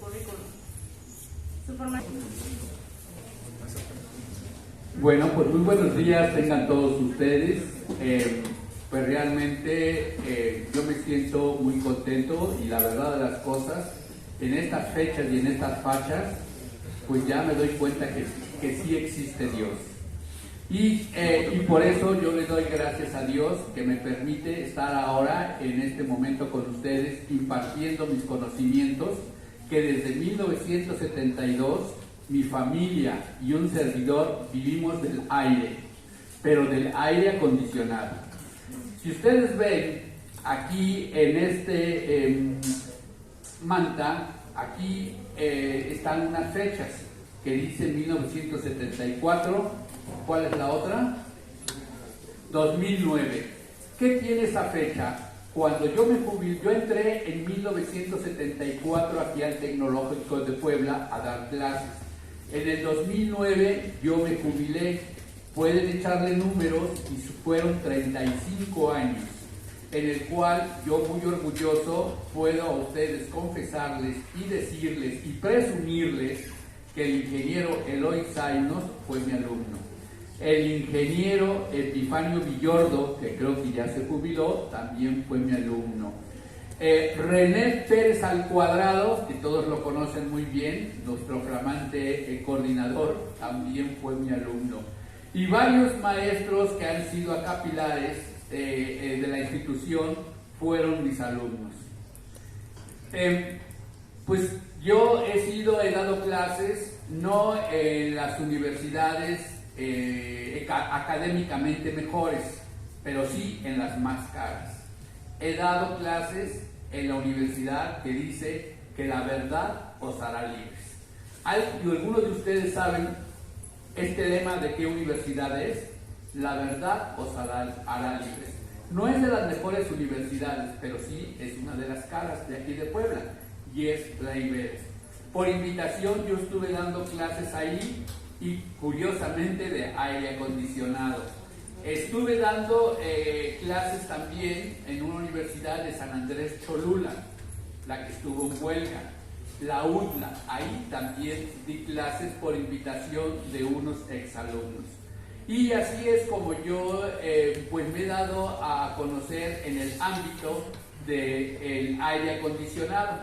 currículum. Su formación. Bueno, pues muy buenos días tengan todos ustedes. Pues realmente yo me siento muy contento y la verdad de las cosas, en estas fechas y en estas fachas, pues ya me doy cuenta que sí existe Dios. Y por eso yo le doy gracias a Dios que me permite estar ahora en este momento con ustedes impartiendo mis conocimientos que desde 1972 mi familia y un servidor vivimos del aire, pero del aire acondicionado. Si ustedes ven aquí en este manta, aquí están unas fechas que dice 1974, ¿cuál es la otra? 2009. ¿Qué tiene esa fecha? Cuando yo me jubilé, yo entré en 1974 aquí al Tecnológico de Puebla a dar clases. En el 2009 yo me jubilé, pueden echarle números y fueron 35 años, en el cual yo muy orgulloso puedo a ustedes confesarles y decirles y presumirles que el ingeniero Eloy Zainos fue mi alumno. El ingeniero Epifanio Villordo, que creo que ya se jubiló, también fue mi alumno. René Pérez al Cuadrado, que todos lo conocen muy bien, nuestro flamante coordinador, también fue mi alumno. Y varios maestros que han sido acá pilares de la institución fueron mis alumnos. Pues yo he dado clases no en las universidades académicamente mejores, pero sí en las más caras. He dado clases en la universidad que dice que la verdad os hará libres. ¿Algunos de ustedes saben este lema de qué universidad es? La verdad os hará libres. No es de las mejores universidades, pero sí es una de las caras de aquí de Puebla, y es la Iberes. Por invitación yo estuve dando clases ahí y curiosamente de aire acondicionado. Estuve dando clases también en una universidad de San Andrés Cholula, la que estuvo en huelga, la UTLA. Ahí también di clases por invitación de unos exalumnos. Y así es como yo pues me he dado a conocer en el ámbito del aire acondicionado.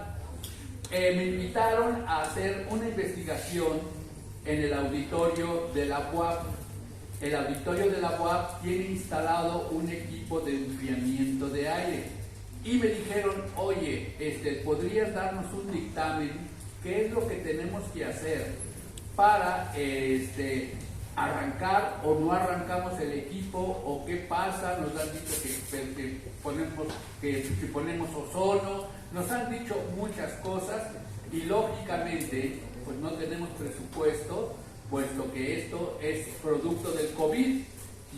Me invitaron a hacer una investigación en el auditorio de la UAP. El auditorio de la UAP tiene instalado un equipo de enfriamiento de aire y me dijeron, oye, ¿podrías darnos un dictamen? ¿Qué es lo que tenemos que hacer para arrancar o no arrancamos el equipo? ¿O qué pasa? Nos han dicho que ponemos ozono, nos han dicho muchas cosas y lógicamente pues no tenemos presupuesto, puesto que esto es producto del COVID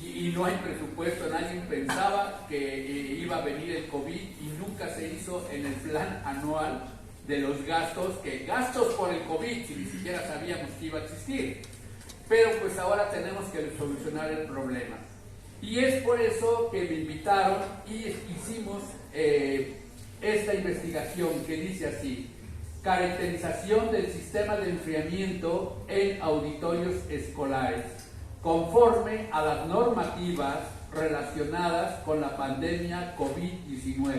y no hay presupuesto. Nadie pensaba que iba a venir el COVID y nunca se hizo en el plan anual de los gastos por el COVID, si ni siquiera sabíamos que iba a existir. Pero pues ahora tenemos que solucionar el problema. Y es por eso que me invitaron y hicimos esta investigación que dice así: caracterización del sistema de enfriamiento en auditorios escolares, conforme a las normativas relacionadas con la pandemia COVID-19.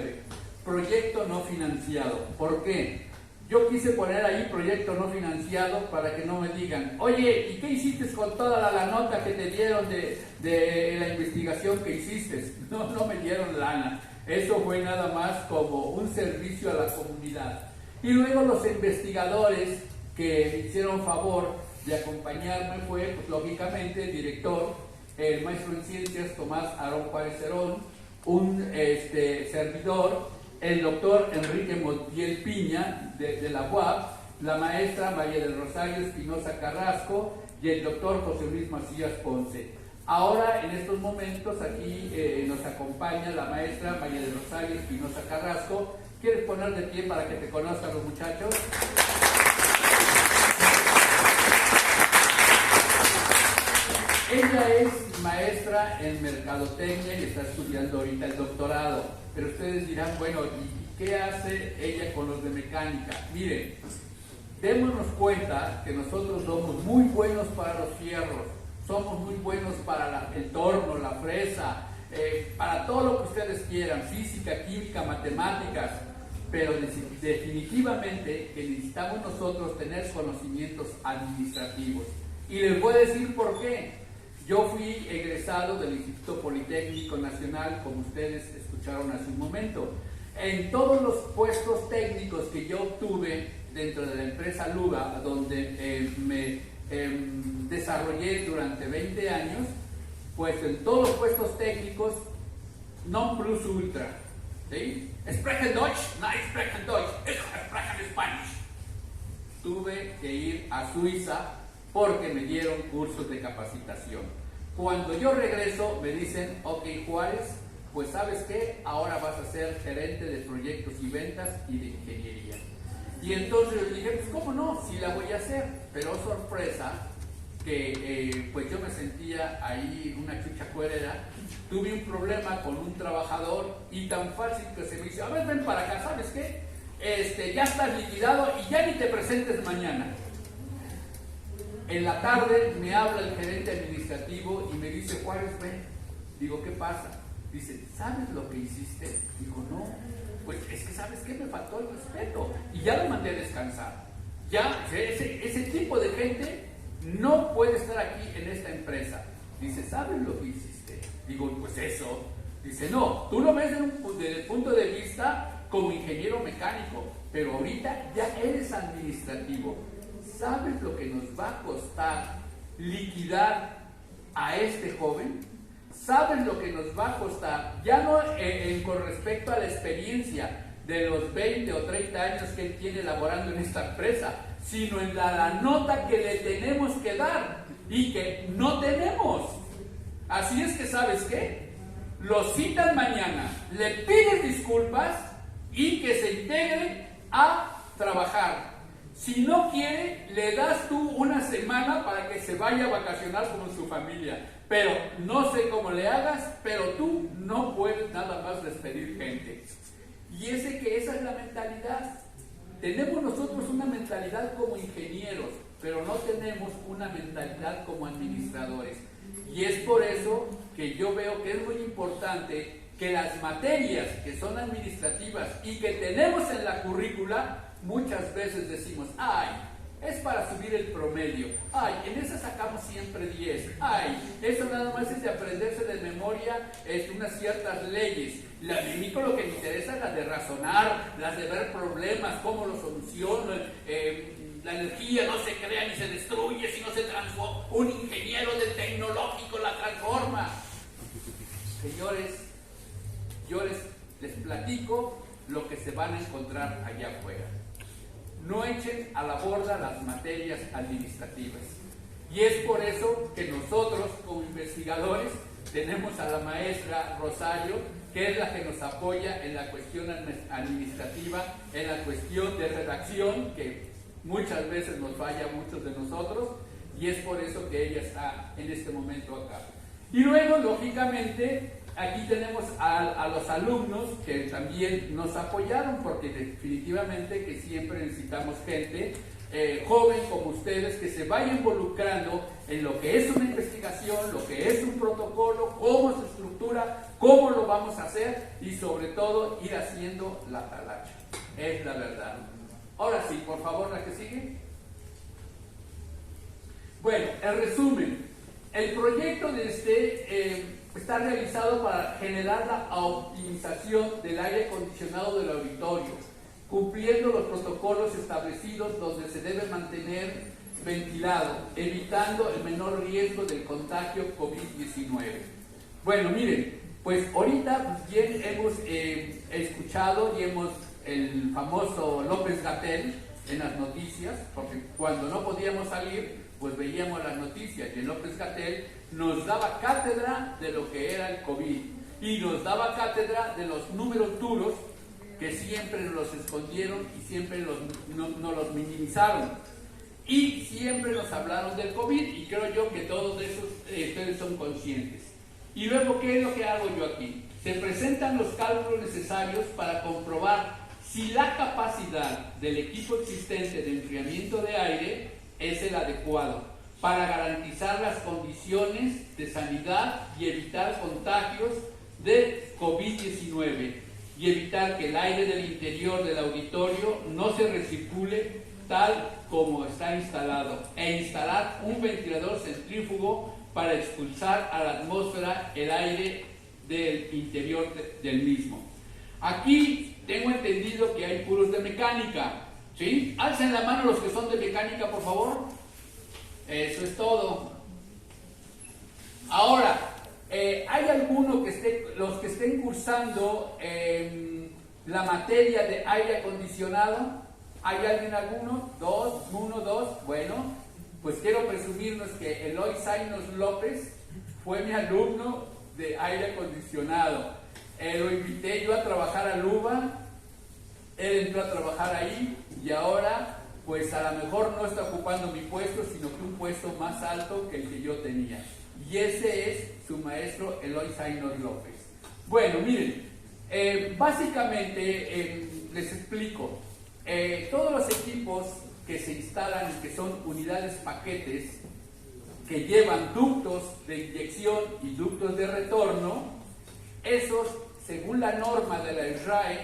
Proyecto no financiado. ¿Por qué? Yo quise poner ahí proyecto no financiado para que no me digan, oye, ¿y qué hiciste con toda la nota que te dieron de la investigación que hiciste? No me dieron lana. Eso fue nada más como un servicio a la comunidad. Y luego los investigadores que me hicieron favor de acompañarme fue, pues, lógicamente, el director, el maestro en ciencias Tomás Aarón Juárez Cerón, un servidor, el doctor Enrique Montiel Piña de la UAP, la maestra María del Rosario Espinosa Carrasco y el doctor José Luis Macías Ponce. Ahora, en estos momentos, aquí nos acompaña la maestra María del Rosario Espinosa Carrasco. ¿Quieres poner de pie para que te conozcan los muchachos? Ella es maestra en mercadotecnia y está estudiando ahorita el doctorado. Pero ustedes dirán, bueno, ¿y qué hace ella con los de mecánica? Miren, démonos cuenta que nosotros somos muy buenos para los fierros, somos muy buenos para el torno, la fresa, para todo lo que ustedes quieran, física, química, matemáticas, pero definitivamente que necesitamos nosotros tener conocimientos administrativos. Y les voy a decir por qué. Yo fui egresado del Instituto Politécnico Nacional, como ustedes escucharon hace un momento. En todos los puestos técnicos que yo obtuve dentro de la empresa Luga, donde me desarrollé durante 20 años, pues en todos los puestos técnicos, non plus ultra. ¿Sí? Sprechen Deutsch, nein, sprechen Deutsch, ich spreche Spanish. Tuve que ir a Suiza porque me dieron cursos de capacitación. Cuando yo regreso me dicen, ok Juárez, pues ¿sabes qué? Ahora vas a ser gerente de proyectos y ventas y de ingeniería. Y entonces yo dije, pues ¿cómo no? Sí la voy a hacer. Pero sorpresa, que pues yo me sentía ahí una chucha cuerera. Tuve un problema con un trabajador y tan fácil que se me dice, a ver, ven para acá, ¿sabes qué? Ya estás liquidado y ya ni te presentes mañana. En la tarde me habla el gerente administrativo y me dice, Juárez, ven. Digo, ¿qué pasa? Dice, ¿sabes lo que hiciste? Digo, no. Pues es que, ¿sabes qué? Me faltó el respeto. Y ya lo mandé a descansar. Ya, ese tipo de gente no puede estar aquí en esta empresa. Dice, ¿sabes lo que hiciste? Digo, pues eso. Dice, no, tú lo ves desde el punto de vista como ingeniero mecánico, pero ahorita ya eres administrativo. ¿Sabes lo que nos va a costar liquidar a este joven? ¿Sabes lo que nos va a costar? Ya no con respecto a la experiencia de los 20 o 30 años que él tiene laborando en esta empresa, sino en la nota que le tenemos que dar y que no tenemos. Así es que, ¿sabes qué? Lo citan mañana, le pides disculpas y que se integre a trabajar. Si no quiere, le das tú una semana para que se vaya a vacacionar con su familia. Pero no sé cómo le hagas, pero tú no puedes nada más despedir gente. Y esa es la mentalidad. Tenemos nosotros una mentalidad como ingenieros, pero no tenemos una mentalidad como administradores. Y es por eso que yo veo que es muy importante que las materias que son administrativas y que tenemos en la currícula, muchas veces decimos, ay, es para subir el promedio, ay, en esa sacamos siempre 10, ay, eso nada más es de aprenderse de memoria unas ciertas leyes. A mí lo que me interesa es las de razonar, las de ver problemas, cómo los solucionan, la energía no se crea ni se destruye, sino se transforma. Un ingeniero de tecnológico la transforma. Señores, yo les platico lo que se van a encontrar allá afuera. No echen a la borda las materias administrativas. Y es por eso que nosotros, como investigadores, tenemos a la maestra Rosario, que es la que nos apoya en la cuestión administrativa, en la cuestión de redacción, que muchas veces nos falla a muchos de nosotros, y es por eso que ella está en este momento acá. Y luego, lógicamente, aquí tenemos a los alumnos que también nos apoyaron, porque definitivamente que siempre necesitamos gente joven como ustedes que se vaya involucrando en lo que es una investigación, lo que es un protocolo, cómo se estructura, cómo lo vamos a hacer y sobre todo ir haciendo la talacha. Es la verdad. Ahora sí, por favor, la que sigue. Bueno, el resumen. El proyecto está realizado para generar la optimización del aire acondicionado del auditorio, cumpliendo los protocolos establecidos donde se debe mantener ventilado, evitando el menor riesgo del contagio COVID-19. Bueno, miren, pues ahorita bien hemos escuchado y el famoso López-Gatell en las noticias, porque cuando no podíamos salir, pues veíamos las noticias y el López-Gatell nos daba cátedra de lo que era el COVID y nos daba cátedra de los números duros que siempre nos los escondieron y siempre nos los minimizaron y siempre nos hablaron del COVID y creo yo que todos esos ustedes son conscientes. Y luego, ¿qué es lo que hago yo aquí? Se presentan los cálculos necesarios para comprobar si la capacidad del equipo existente de enfriamiento de aire es el adecuado para garantizar las condiciones de sanidad y evitar contagios de COVID-19 y evitar que el aire del interior del auditorio no se recircule tal como está instalado, e instalar un ventilador centrífugo para expulsar a la atmósfera el aire del interior del mismo. Aquí tengo entendido que hay puros de mecánica, ¿sí? Alcen la mano los que son de mecánica, por favor. Eso es todo. Ahora, hay algunos los que estén cursando la materia de aire acondicionado. ¿Hay alguno? ¿Uno, dos? Bueno, pues quiero presumirnos que Eloy Zainos López fue mi alumno de aire acondicionado. Lo invité yo a trabajar a Luba, él entró a trabajar ahí y ahora pues a lo mejor no está ocupando mi puesto, sino que un puesto más alto que el que yo tenía. Y ese es su maestro Eloy Zainos López. Bueno, miren, básicamente les explico. Todos los equipos que se instalan y que son unidades paquetes que llevan ductos de inyección y ductos de retorno, esos, según la norma de la SRAE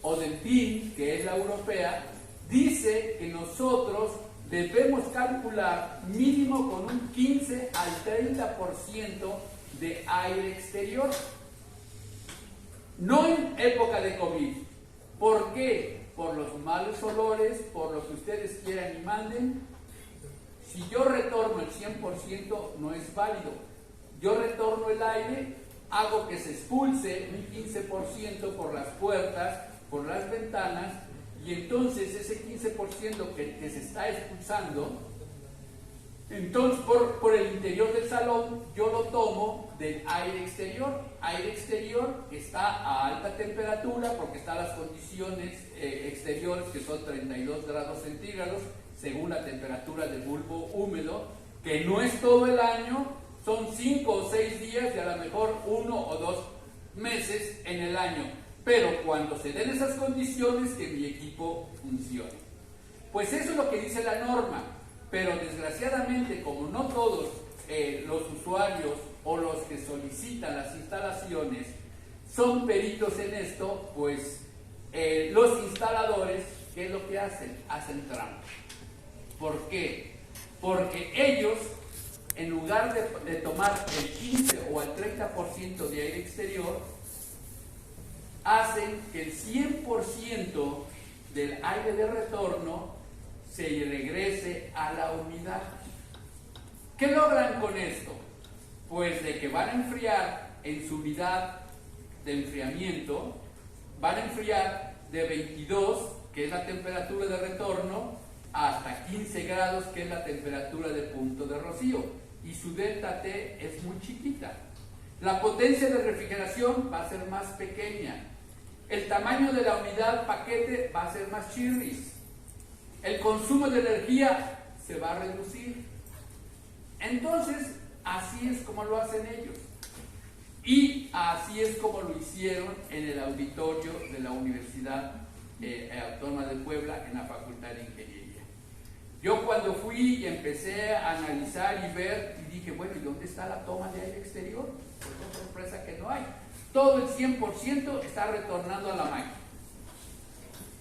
o del DIN, que es la europea, dice que nosotros debemos calcular mínimo con un 15 al 30% de aire exterior. No en época de COVID. ¿Por qué? Por los malos olores, por lo que ustedes quieran y manden. Si yo retorno el 100% no es válido. Yo retorno el aire, hago que se expulse un 15% por las puertas, por las ventanas, y entonces ese 15% que se está expulsando, entonces por el interior del salón yo lo tomo del aire exterior. Aire exterior que está a alta temperatura porque están las condiciones exteriores, que son 32 grados centígrados según la temperatura del bulbo húmedo, que no es todo el año, son 5 o 6 días y a lo mejor 1 o 2 meses en el año, pero cuando se den esas condiciones que mi equipo funcione. Pues eso es lo que dice la norma, pero desgraciadamente como no todos los usuarios o los que solicitan las instalaciones son peritos en esto, pues los instaladores, ¿qué es lo que hacen? Hacen trampa. ¿Por qué? Porque ellos, en lugar de tomar el 15 o el 30% de aire exterior, hacen que el 100% del aire de retorno se regrese a la unidad. ¿Qué logran con esto? Pues de que van a enfriar en su unidad de enfriamiento, van a enfriar de 22, que es la temperatura de retorno, hasta 15 grados, que es la temperatura de punto de rocío, y su delta T es muy chiquita. La potencia de refrigeración va a ser más pequeña. El tamaño de la unidad paquete va a ser más chirris. El consumo de energía se va a reducir. Entonces, así es como lo hacen ellos. Y así es como lo hicieron en el auditorio de la Universidad Autónoma de Puebla, en la Facultad de Ingeniería. Yo cuando fui y empecé a analizar y ver, y dije, bueno, ¿y dónde está la toma de aire exterior? Pues con sorpresa que no hay. Todo el 100% está retornando a la máquina.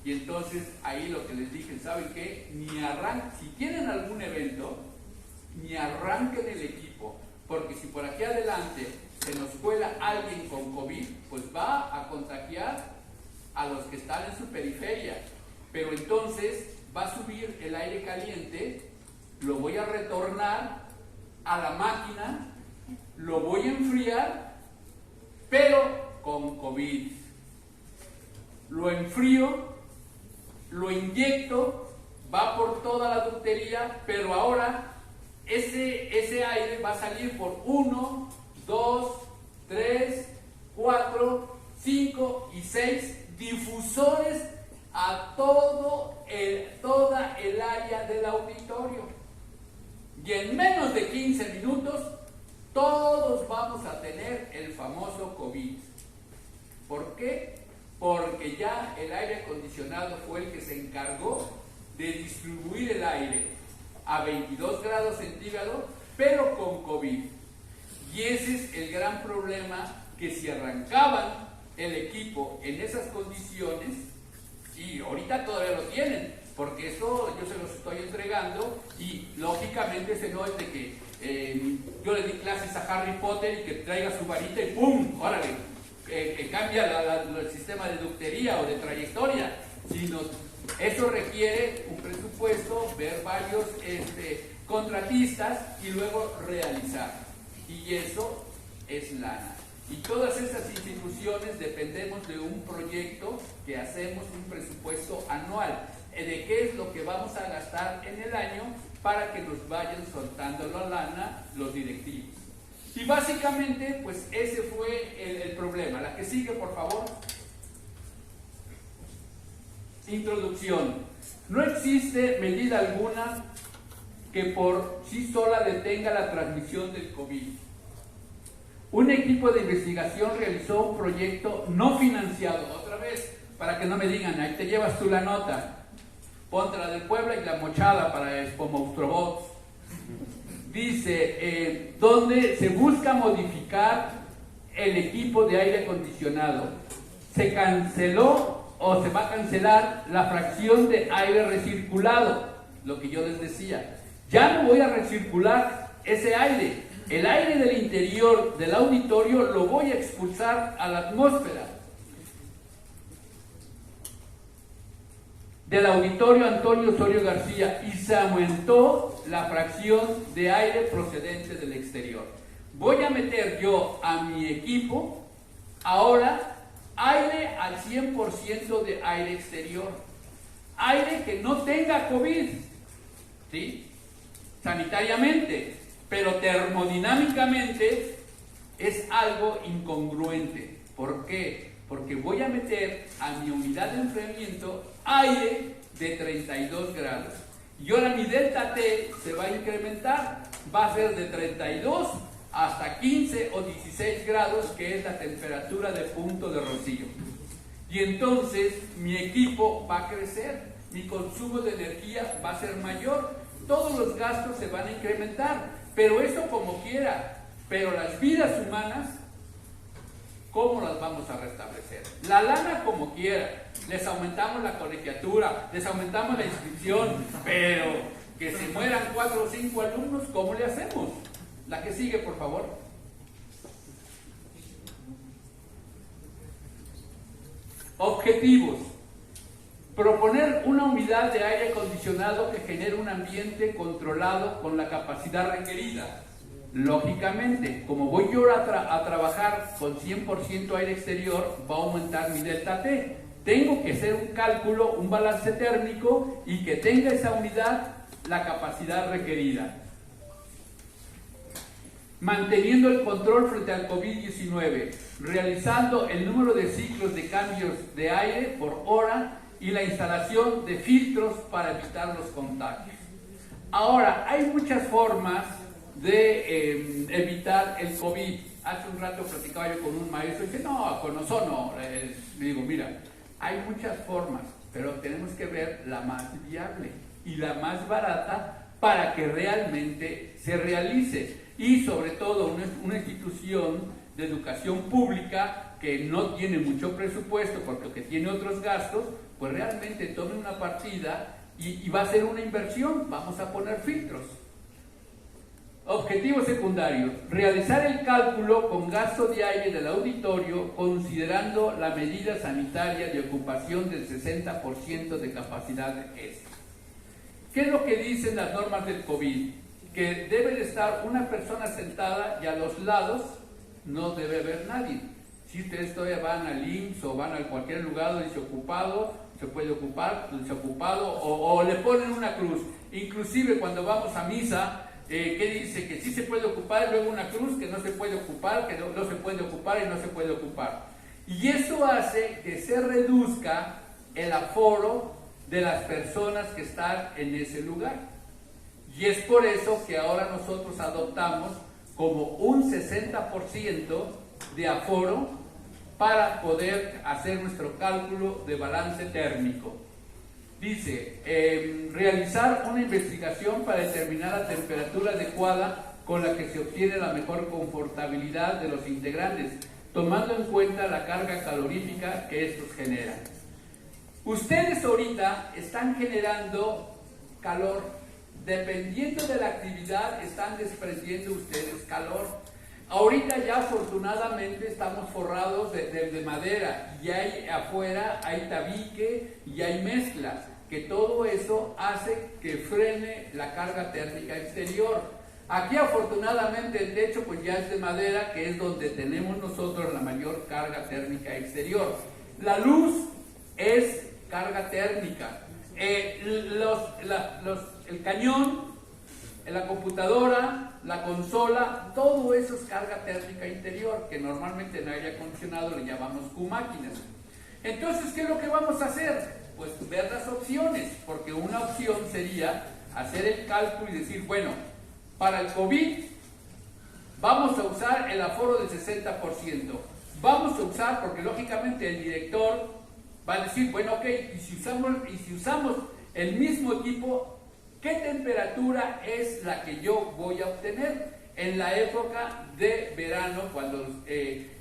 Y entonces ahí lo que les dije, ¿saben qué? Si tienen algún evento, ni arranquen el equipo, porque si por aquí adelante se nos cuela alguien con COVID, pues va a contagiar a los que están en su periferia. Pero entonces va a subir el aire caliente, lo voy a retornar a la máquina, lo voy a enfriar, pero con COVID. Lo enfrío, lo inyecto, va por toda la ductería, pero ahora ese aire va a salir por 1, 2, 3, 4, 5 y 6 difusores a toda el área del auditorio. Y en menos de 15 minutos todos vamos a tener el famoso COVID. ¿Por qué? porque ya el aire acondicionado fue el que se encargó de distribuir el aire a 22 grados centígrados, pero con COVID. Y ese es el gran problema, que si arrancaban el equipo en esas condiciones, y ahorita todavía lo tienen, porque eso yo se los estoy entregando, y lógicamente ese no es de que yo le di clases a Harry Potter y que traiga su varita y ¡pum! ¡Órale! Que cambia el sistema de ductería o de trayectoria, sino eso requiere un presupuesto, ver varios contratistas y luego realizar. Y eso es lana. Y todas esas instituciones dependemos de un proyecto que hacemos, un presupuesto anual, de qué es lo que vamos a gastar en el año para que nos vayan soltando la lana los directivos. Y básicamente, pues ese fue el problema. La que sigue, por favor. Introducción. No existe medida alguna que por sí sola detenga la transmisión del COVID. Un equipo de investigación realizó un proyecto no financiado, otra vez, para que no me digan, ahí te llevas tú la nota, ponte la del Puebla y la mochada para Expo Monstruobots. Dice, donde se busca modificar el equipo de aire acondicionado. Se canceló o se va a cancelar la fracción de aire recirculado, lo que yo les decía. Ya no voy a recircular ese aire. El aire del interior del auditorio lo voy a expulsar a la atmósfera. Del auditorio Antonio Osorio García, y se aumentó la fracción de aire procedente del exterior. Voy a meter yo a mi equipo ahora aire al 100% de aire exterior, aire que no tenga COVID, ¿sí? Sanitariamente, pero termodinámicamente es algo incongruente. ¿Por qué? Porque voy a meter a mi unidad de enfriamiento aire de 32 grados. Y ahora mi delta T se va a incrementar, va a ser de 32 hasta 15 o 16 grados, que es la temperatura de punto de Rocío. Y entonces mi equipo va a crecer, mi consumo de energía va a ser mayor, todos los gastos se van a incrementar, pero eso como quiera. Pero las vidas humanas, ¿cómo las vamos a restablecer? La lana como quiera, les aumentamos la colegiatura, les aumentamos la inscripción, pero que se mueran 4 o 5 alumnos, ¿cómo le hacemos? La que sigue, por favor. Objetivos. Proponer una unidad de aire acondicionado que genere un ambiente controlado con la capacidad requerida. Lógicamente, como voy yo a trabajar con 100% aire exterior, va a aumentar mi delta T. Tengo que hacer un cálculo, un balance térmico, y que tenga esa unidad la capacidad requerida. Manteniendo el control frente al COVID-19, realizando el número de ciclos de cambios de aire por hora y la instalación de filtros para evitar los contagios. Ahora, hay muchas formas de evitar el COVID. Hace un rato platicaba yo con un maestro y dice, no, con ozono. Le digo, mira, hay muchas formas, pero tenemos que ver la más viable y la más barata para que realmente se realice. Y sobre todo una institución de educación pública que no tiene mucho presupuesto porque tiene otros gastos, pues realmente tome una partida y va a ser una inversión. Vamos a poner filtros. Objetivos secundarios. Realizar el cálculo con gasto de aire del auditorio considerando la medida sanitaria de ocupación del 60% de capacidad extra. ¿Qué es lo que dicen las normas del COVID? Que debe de estar una persona sentada y a los lados no debe haber nadie. Si ustedes todavía van al IMSS o van a cualquier lugar donde dice ocupado, se puede ocupar, desocupado, o le ponen una cruz. Inclusive cuando vamos a misa, que dice que sí se puede ocupar, y luego una cruz que no se puede ocupar, que no se puede ocupar y no se puede ocupar. Y eso hace que se reduzca el aforo de las personas que están en ese lugar. Y es por eso que ahora nosotros adoptamos como un 60% de aforo para poder hacer nuestro cálculo de balance térmico. Dice, realizar una investigación para determinar la temperatura adecuada con la que se obtiene la mejor confortabilidad de los integrantes, tomando en cuenta la carga calorífica que estos generan. Ustedes ahorita están generando calor, dependiendo de la actividad están desprendiendo ustedes calor. Ahorita ya afortunadamente estamos forrados de madera y hay afuera, hay tabique y hay mezcla, que todo eso hace que frene la carga térmica exterior. Aquí afortunadamente el techo pues ya es de madera, que es donde tenemos nosotros la mayor carga térmica exterior. La luz es carga térmica. El cañón, la computadora, la consola, todo eso es carga térmica interior, que normalmente en aire acondicionado le llamamos Q-máquinas. Entonces, ¿qué es lo que vamos a hacer? Pues ver las opciones, porque una opción sería hacer el cálculo y decir, bueno, para el COVID vamos a usar el aforo del 60%. Vamos a usar, porque lógicamente el director va a decir, bueno, ok, y si usamos el mismo equipo, ¿qué temperatura es la que yo voy a obtener en la época de verano, cuando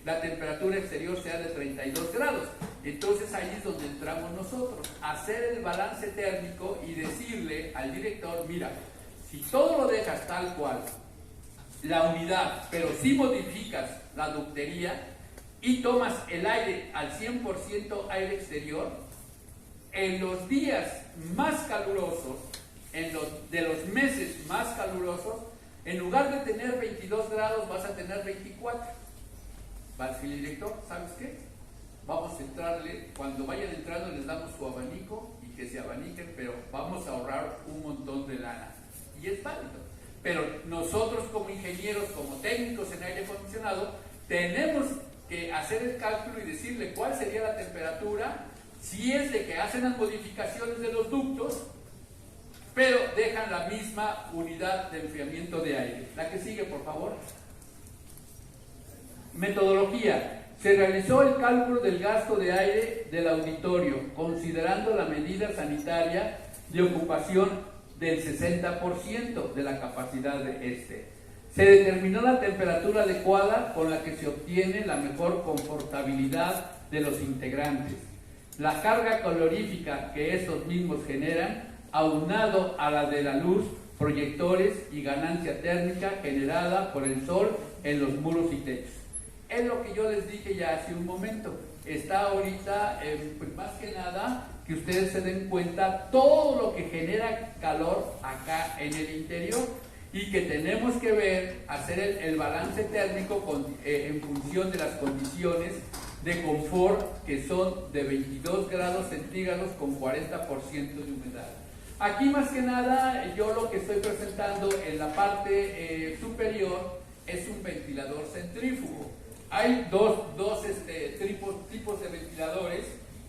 la temperatura exterior sea de 32 grados? Entonces ahí es donde entramos nosotros, hacer el balance térmico y decirle al director, mira, si todo lo dejas tal cual, la unidad, pero si modificas la ductería y tomas el aire al 100% aire exterior, en los días más calurosos, de los meses más calurosos, en lugar de tener 22 grados vas a tener 24. Va a decir el director, ¿sabes qué? Vamos a entrarle, cuando vayan entrando les damos su abanico y que se abaniquen, pero vamos a ahorrar un montón de lana. Y es válido. Pero nosotros como ingenieros, como técnicos en aire acondicionado, tenemos que hacer el cálculo y decirle cuál sería la temperatura, si es de que hacen las modificaciones de los ductos, pero dejan la misma unidad de enfriamiento de aire. La que sigue, por favor. Metodología. Se realizó el cálculo del gasto de aire del auditorio, considerando la medida sanitaria de ocupación del 60% de la capacidad de este. Se determinó la temperatura adecuada con la que se obtiene la mejor confortabilidad de los integrantes. La carga calorífica que estos mismos generan, aunado a la de la luz, proyectores y ganancia térmica generada por el sol en los muros y techos. Es lo que yo les dije ya hace un momento. Está ahorita, pues más que nada, que ustedes se den cuenta todo lo que genera calor acá en el interior y que tenemos que ver, hacer el balance térmico en función de las condiciones de confort, que son de 22 grados centígrados con 40% de humedad. Aquí más que nada yo lo que estoy presentando en la parte superior es un ventilador centrífugo. Hay dos tipos de ventiladores,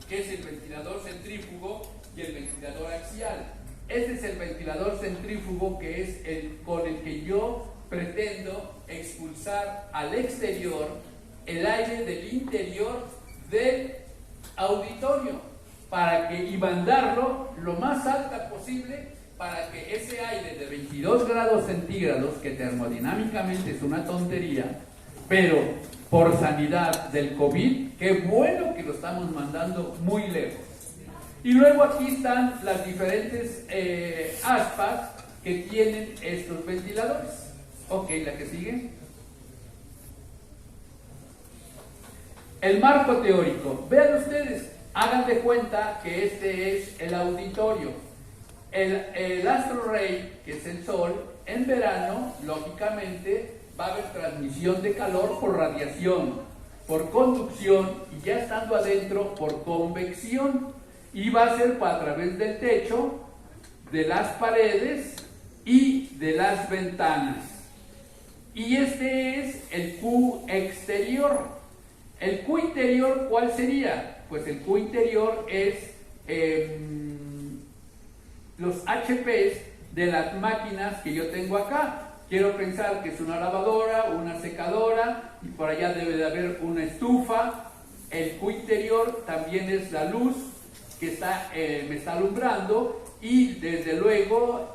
que es el ventilador centrífugo y el ventilador axial. Este es el ventilador centrífugo, que es con el que yo pretendo expulsar al exterior el aire del interior del auditorio y mandarlo lo más alta posible para que ese aire de 22 grados centígrados, que termodinámicamente es una tontería, pero por sanidad del COVID, qué bueno que lo estamos mandando muy lejos. Y luego aquí están las diferentes aspas que tienen estos ventiladores. Ok, la que sigue. El marco teórico. Vean ustedes, hagan de cuenta que este es el auditorio. El astro rey, que es el sol, en verano, lógicamente, va a haber transmisión de calor por radiación, por conducción y ya estando adentro por convección. Y va a ser a través del techo, de las paredes y de las ventanas. Y este es el Q exterior. El Q interior, ¿cuál sería? Pues el Q interior es los HPs de las máquinas que yo tengo acá. Quiero pensar que es una lavadora, una secadora, y por allá debe de haber una estufa, El Q interior también es la luz que me está alumbrando, y desde luego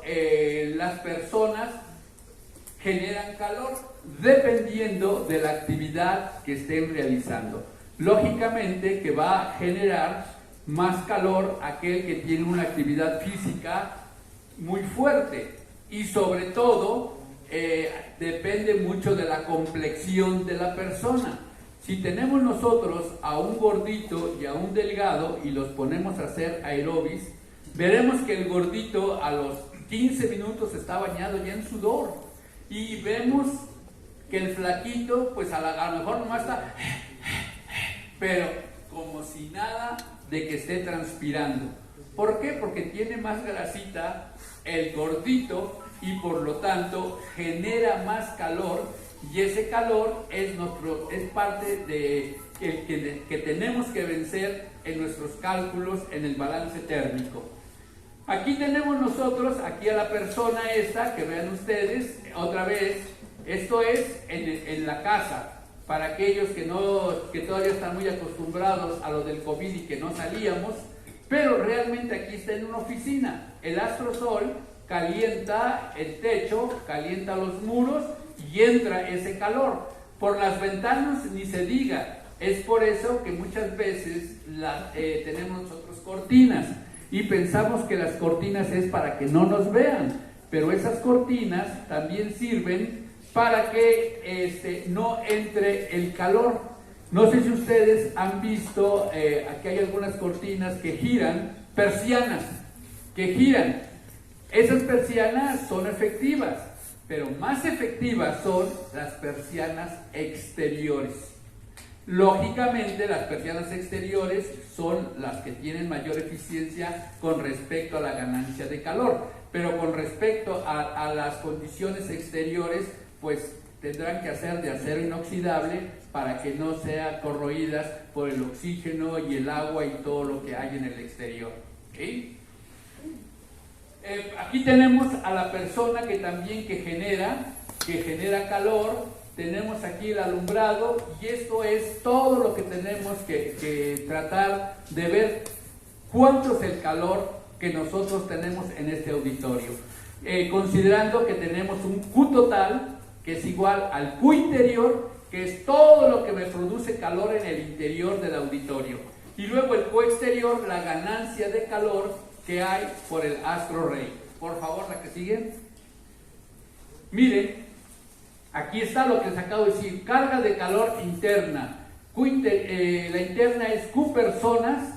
las personas generan calor dependiendo de la actividad que estén realizando. Lógicamente que va a generar más calor aquel que tiene una actividad física muy fuerte, y sobre todo depende mucho de la complexión de la persona. Si tenemos nosotros a un gordito y a un delgado y los ponemos a hacer aerobis, veremos que el gordito a los 15 minutos está bañado ya en sudor, y vemos que el flaquito pues a lo mejor nomás está pero como si nada de que esté transpirando. ¿Por qué? Porque tiene más grasita el gordito y por lo tanto genera más calor, y ese calor es parte de que tenemos que vencer en nuestros cálculos en el balance térmico. Aquí tenemos nosotros, aquí a la persona esta, que vean ustedes, otra vez, esto es en la casa, para aquellos que todavía están muy acostumbrados a lo del COVID y que no salíamos, pero realmente aquí está en una oficina. El astrosol calienta el techo, calienta los muros y entra ese calor. Por las ventanas ni se diga, es por eso que muchas veces tenemos nosotros cortinas, y pensamos que las cortinas es para que no nos vean, pero esas cortinas también sirven para que no entre el calor. No sé si ustedes han visto, aquí hay algunas cortinas que giran, persianas que giran. Esas persianas son efectivas, pero más efectivas son las persianas exteriores. Lógicamente, las persianas exteriores son las que tienen mayor eficiencia con respecto a la ganancia de calor, pero con respecto a las condiciones exteriores, pues tendrán que hacer de acero inoxidable para que no sean corroídas por el oxígeno y el agua y todo lo que hay en el exterior. ¿Okay? Aquí tenemos a la persona que también genera calor. Tenemos aquí el alumbrado, y esto es todo lo que tenemos que tratar de ver cuánto es el calor que nosotros tenemos en este auditorio. Considerando que tenemos un Q total, que es igual al Q interior, que es todo lo que me produce calor en el interior del auditorio. Y luego el Q exterior, la ganancia de calor que hay por el astro rey. Por favor, la que sigue. Miren, aquí está lo que les acabo de decir, carga de calor interna. La interna es Q personas,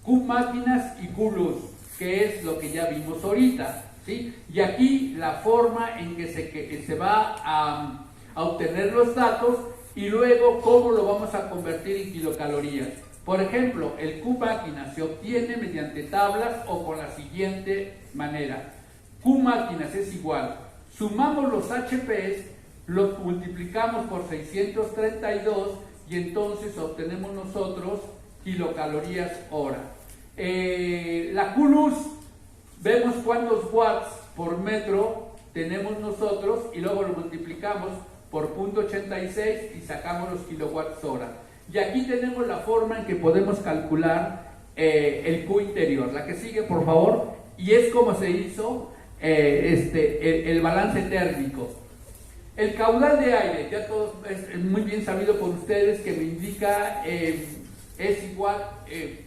Q máquinas y Q luz, que es lo que ya vimos ahorita, ¿sí? Y aquí la forma en que se va a obtener los datos, y luego cómo lo vamos a convertir en kilocalorías. Por ejemplo, el Q máquina se obtiene mediante tablas o con la siguiente manera. Q máquinas es igual, sumamos los HPs, los multiplicamos por 632 y entonces obtenemos nosotros kilocalorías hora. La Q luz, vemos cuántos watts por metro tenemos nosotros y luego lo multiplicamos por 0.86 y sacamos los kilowatts hora. Y aquí tenemos la forma en que podemos calcular el Q interior. La que sigue, por favor, y es como se hizo el balance térmico. El caudal de aire, ya todo es muy bien sabido por ustedes, que me indica es igual,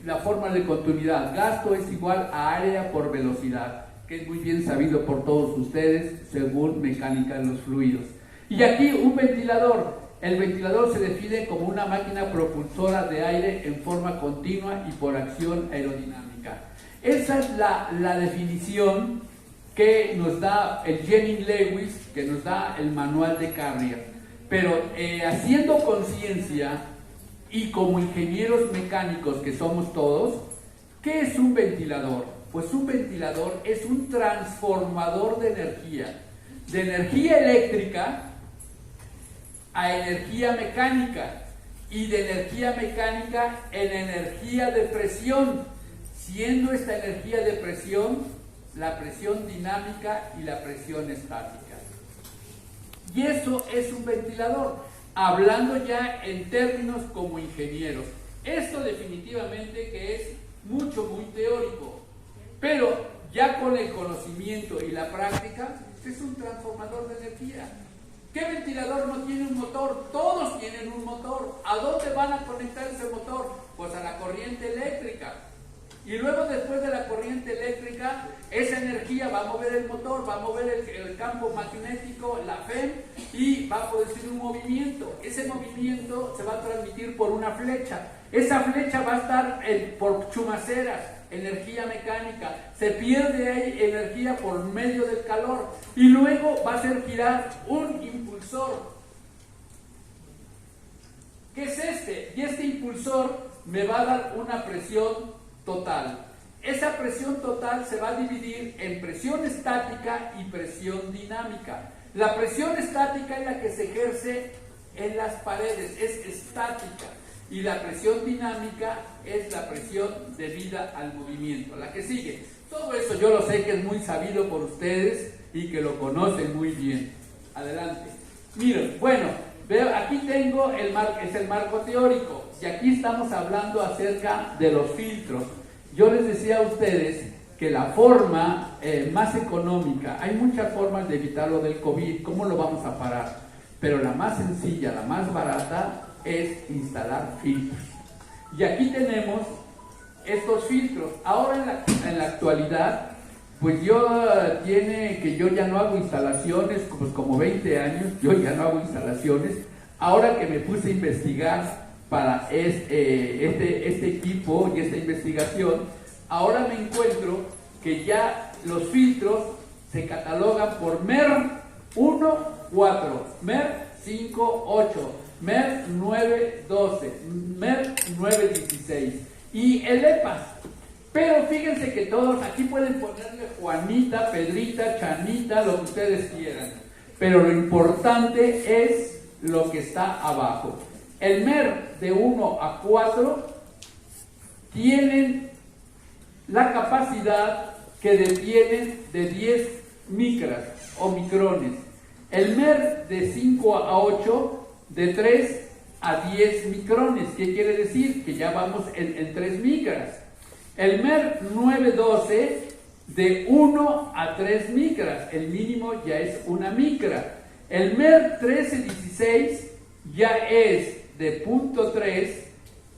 la forma de continuidad, gasto es igual a área por velocidad, que es muy bien sabido por todos ustedes según mecánica de los fluidos. Y aquí un ventilador. El ventilador se define como una máquina propulsora de aire en forma continua y por acción aerodinámica. Esa es la definición que nos da el Jennings-Lewis, que nos da el manual de Carrier. Pero haciendo conciencia y como ingenieros mecánicos que somos todos, ¿qué es un ventilador? Pues un ventilador es un transformador de energía eléctrica a energía mecánica, y de energía mecánica en energía de presión, siendo esta energía de presión la presión dinámica y la presión estática. Y eso es un ventilador, hablando ya en términos como ingenieros. Esto definitivamente que es muy teórico, pero ya con el conocimiento y la práctica, es un transformador de energía. ¿Qué ventilador no tiene un motor? Todos tienen un motor. ¿A dónde van a conectar ese motor? Pues a la corriente eléctrica. Y luego, después de la corriente eléctrica, esa energía va a mover el motor, va a mover el campo magnético, la FEM, y va a producir un movimiento. Ese movimiento se va a transmitir por una flecha. Esa flecha va a estar por chumaceras, energía mecánica. Se pierde ahí energía por medio del calor. Y luego va a hacer girar un impulsor. ¿Qué es este? Y este impulsor me va a dar una presión total. Esa presión total se va a dividir en presión estática y presión dinámica. La presión estática es la que se ejerce en las paredes, es estática, y la presión dinámica es la presión debida al movimiento, la que sigue. Todo eso yo lo sé que es muy sabido por ustedes y que lo conocen muy bien. Adelante. Miren, bueno, veo, aquí tengo el marco teórico. Y aquí estamos hablando acerca de los filtros. Yo les decía a ustedes que la forma más económica, hay muchas formas de evitar lo del COVID, ¿cómo lo vamos a parar? Pero la más sencilla, la más barata, es instalar filtros. Y aquí tenemos estos filtros. Ahora en la actualidad, pues yo ya no hago instalaciones, pues como 20 años, yo ya no hago instalaciones. Ahora que me puse a investigar para este equipo y esta investigación, ahora me encuentro que ya los filtros se catalogan por MER 1.4, MER 5.8, MER 9.12, MER 9.16 y el EPA. Pero fíjense que todos aquí pueden ponerle Juanita, Pedrita, Chanita, lo que ustedes quieran, pero lo importante es lo que está abajo. El MER de 1 a 4 tienen la capacidad que detienen de 10 micras o micrones. El MER de 5 a 8 de 3 a 10 micrones. ¿Qué quiere decir? Que ya vamos en 3 micras. El MER 9-12 de 1 a 3 micras. El mínimo ya es 1 micra. El MER 13-16 ya es de 0.3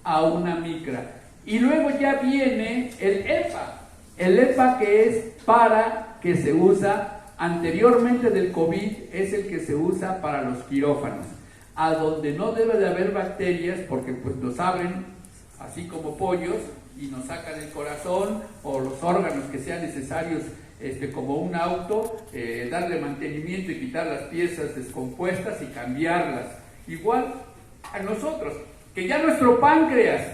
a 1 micra. Y luego ya viene el EPA. El EPA, que es para que se usa anteriormente del COVID, es el que se usa para los quirófanos, a donde no debe de haber bacterias, porque pues nos abren así como pollos y nos sacan el corazón o los órganos que sean necesarios, como un auto, darle mantenimiento y quitar las piezas descompuestas y cambiarlas. Igual a nosotros, que ya nuestro páncreas,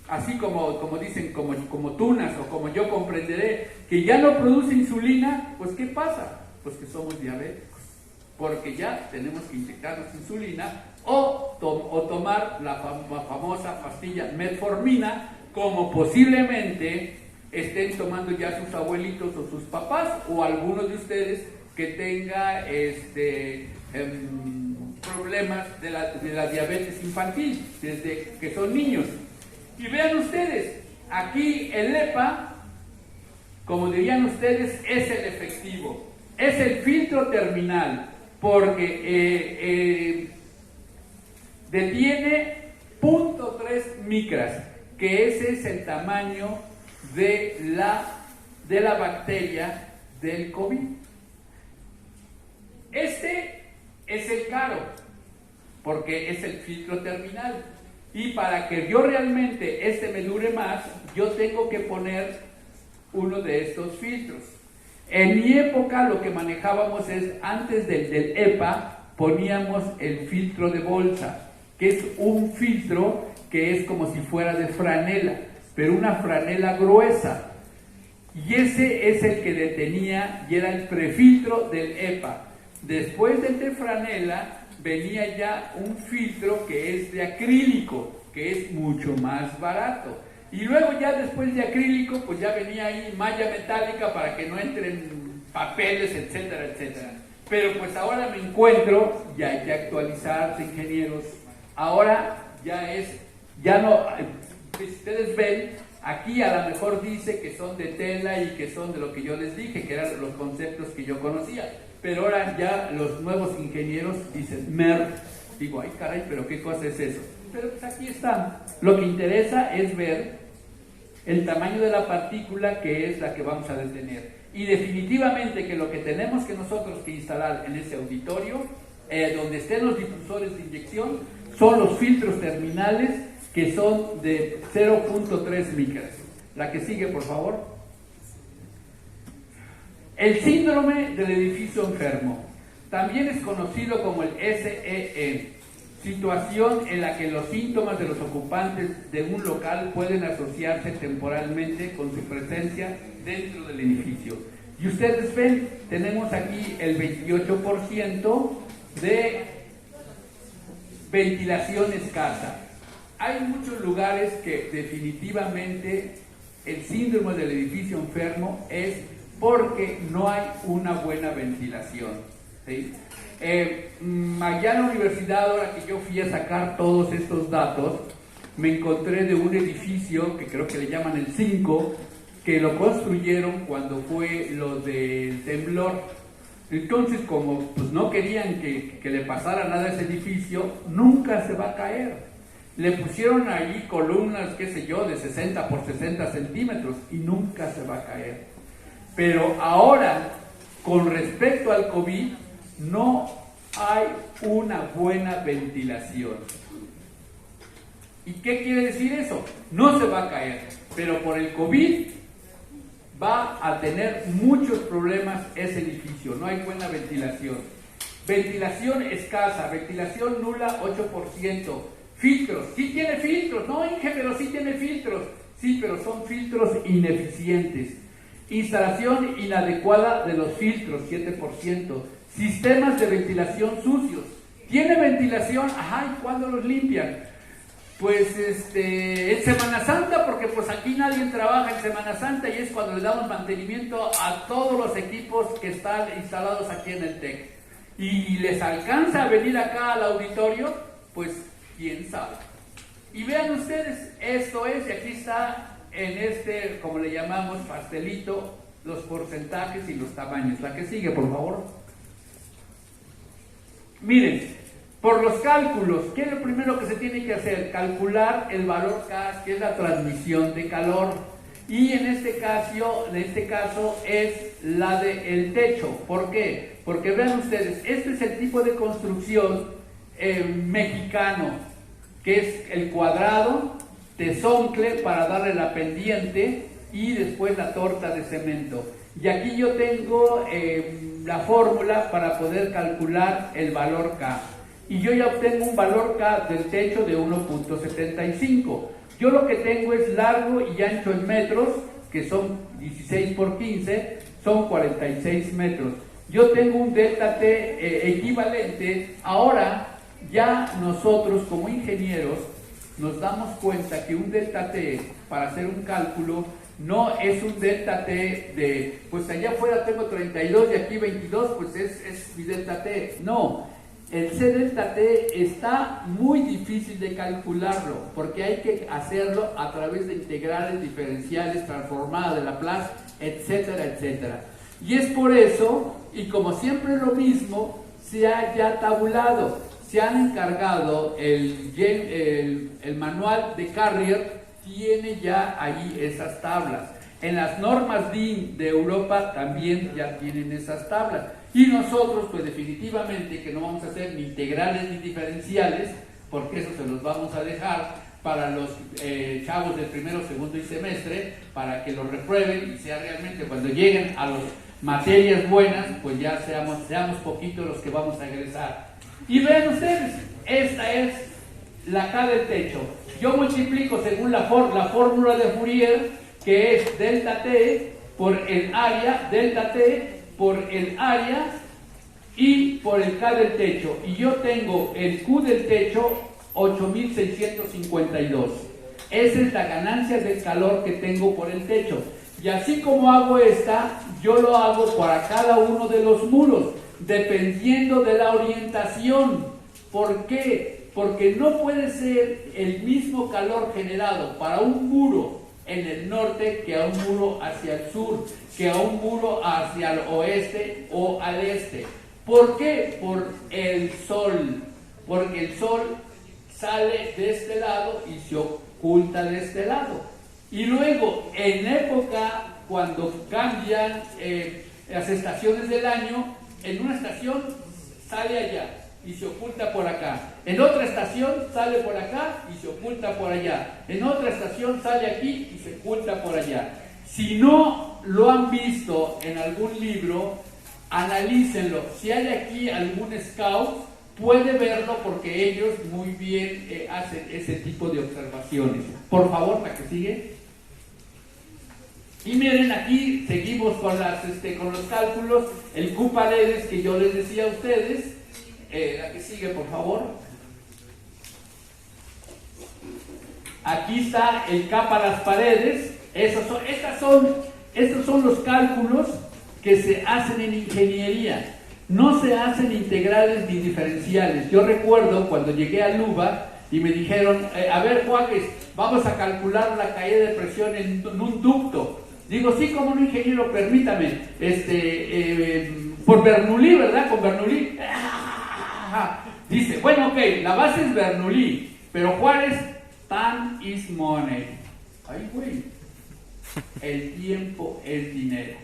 así como dicen, como tunas o como yo comprenderé, que ya no produce insulina, pues ¿qué pasa? Pues que somos diabéticos, porque ya tenemos que inyectarnos insulina o tomar la famosa pastilla metformina, como posiblemente estén tomando ya sus abuelitos o sus papás o algunos de ustedes que tenga problemas de la diabetes infantil desde que son niños. Y vean ustedes, aquí el EPA, como dirían ustedes, es el efectivo, es el filtro terminal, porque detiene 0.3 micras, que ese es el tamaño de la bacteria del COVID. Este es el caro, porque es el filtro terminal. Y para que yo realmente me dure más, yo tengo que poner uno de estos filtros. En mi época lo que manejábamos es, antes del EPA, poníamos el filtro de bolsa, que es un filtro que es como si fuera de franela, pero una franela gruesa. Y ese es el que detenía y era el prefiltro del EPA. Después del de franela venía ya un filtro que es de acrílico, que es mucho más barato. Y luego ya después de acrílico, pues ya venía ahí malla metálica para que no entren papeles, etcétera, etcétera. Pero pues ahora me encuentro, ya hay que actualizarse, ingenieros. Ahora ya no, Si ustedes ven, aquí a lo mejor dice que son de tela y que son de lo que yo les dije, que eran los conceptos que yo conocía. Pero ahora ya los nuevos ingenieros dicen MER. Digo, ay caray, pero ¿qué cosa es eso? Pero pues aquí está. Lo que interesa es ver el tamaño de la partícula, que es la que vamos a detener. Y definitivamente que lo que tenemos que nosotros que instalar en ese auditorio, donde estén los difusores de inyección, son los filtros terminales, que son de 0.3 micras. La que sigue, por favor. El síndrome del edificio enfermo también es conocido como el SEE, situación en la que los síntomas de los ocupantes de un local pueden asociarse temporalmente con su presencia dentro del edificio. Y ustedes ven, tenemos aquí el 28% de ventilación escasa. Hay muchos lugares que definitivamente el síndrome del edificio enfermo es porque no hay una buena ventilación, ¿sí? Allá en la universidad, ahora que yo fui a sacar todos estos datos, me encontré de un edificio que creo que le llaman el 5, que lo construyeron cuando fue lo del temblor. Entonces, como pues no querían que le pasara nada a ese edificio, nunca se va a caer. Le pusieron ahí columnas, qué sé yo, de 60 por 60 centímetros y nunca se va a caer. Pero ahora, con respecto al COVID, no hay una buena ventilación. ¿Y qué quiere decir eso? No se va a caer, pero por el COVID va a tener muchos problemas ese edificio. No hay buena ventilación. Ventilación escasa, ventilación nula 8%. Filtros, sí tiene filtros, no Inge, pero sí tiene filtros. Sí, pero son filtros ineficientes. Instalación inadecuada de los filtros, 7%. Sistemas de ventilación sucios. ¿Tiene ventilación? Ajá, ¿y cuándo los limpian? Pues en Semana Santa, porque pues aquí nadie trabaja en Semana Santa y es cuando le damos mantenimiento a todos los equipos que están instalados aquí en el TEC. ¿Y les alcanza a venir acá al auditorio? Pues quién sabe. Y vean ustedes, esto es, y aquí está en este, como le llamamos, pastelito, los porcentajes y los tamaños. La que sigue, por favor. Miren, por los cálculos, ¿qué es lo primero que se tiene que hacer? Calcular el valor K, que es la transmisión de calor. Y en este caso es la del techo. ¿Por qué? Porque vean ustedes, este es el tipo de construcción mexicano, que es el cuadrado, tesoncle para darle la pendiente y después la torta de cemento. Y aquí yo tengo la fórmula para poder calcular el valor K. Y yo ya obtengo un valor K del techo de 1.75. Yo lo que tengo es largo y ancho en metros, que son 16 por 15, son 46 metros. Yo tengo un delta T equivalente. Ahora ya nosotros como ingenieros nos damos cuenta que un delta T para hacer un cálculo no es un delta T de, pues allá afuera tengo 32 y aquí 22, pues es mi delta T. No, el C delta T está muy difícil de calcularlo, porque hay que hacerlo a través de integrales diferenciales, transformadas de Laplace, etcétera, etcétera. Y es por eso, y como siempre es lo mismo, se ha ya tabulado, se han encargado, el manual de Carrier tiene ya ahí esas tablas. En las normas DIN de Europa también ya tienen esas tablas. Y nosotros, pues definitivamente que no vamos a hacer ni integrales ni diferenciales, porque eso se los vamos a dejar para los chavos del primero, segundo y semestre, para que lo reprueben y sea realmente cuando lleguen a las materias buenas, pues ya seamos poquitos los que vamos a egresar. Y vean ustedes, esta es la K del techo. Yo multiplico según la fórmula de Fourier, que es delta T por el área, delta T por el área y por el K del techo. Y yo tengo el Q del techo 8652. Esa es la ganancia del calor que tengo por el techo. Y así como hago esta, yo lo hago para cada uno de los muros, dependiendo de la orientación. ¿Por qué? Porque no puede ser el mismo calor generado para un muro en el norte que a un muro hacia el sur, que a un muro hacia el oeste o al este. ¿Por qué? Por el sol. Porque el sol sale de este lado y se oculta de este lado. Y luego, en época, cuando cambian las estaciones del año, en una estación sale allá y se oculta por acá. En otra estación sale por acá y se oculta por allá. En otra estación sale aquí y se oculta por allá. Si no lo han visto en algún libro, analícenlo. Si hay aquí algún scout, puede verlo porque ellos muy bien hacen ese tipo de observaciones. Por favor, la que sigue. Y miren, aquí seguimos con los cálculos. El Q paredes que yo les decía a ustedes. La que sigue, por favor. Aquí está el K para las paredes. Estos son los cálculos que se hacen en ingeniería. No se hacen integrales ni diferenciales. Yo recuerdo cuando llegué a Luba y me dijeron, a ver, Juárez, vamos a calcular la caída de presión en un ducto. Digo, sí, como un ingeniero, permítame. Por Bernoulli, ¿verdad? Con Bernoulli. Dice, bueno, ok, la base es Bernoulli, pero Juárez, time is money. Ay, güey. El tiempo es dinero.